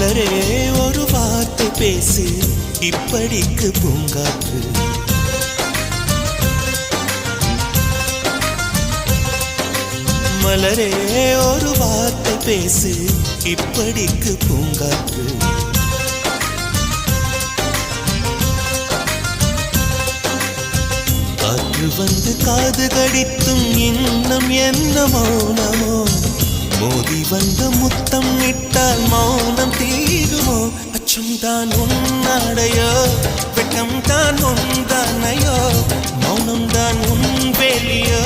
மலரே ஒரு வார்த்தை பேசு, இப்படிக்கு பூங்காற்று. மலரே ஒரு வார்த்தை பேசு, இப்படிக்கு பூங்காற்று. காற்று வந்து காது கடித்தும் இன்னும் என்ன மௌனமோ, மோதி வந்த முத்தம் இட்டால் மௌனம் தீருமோ. அச்சம் தான் உன்னாடையோ, வெட்கம் தான் உன் தானையோ, மௌனம் தான் உன் வேலியோ.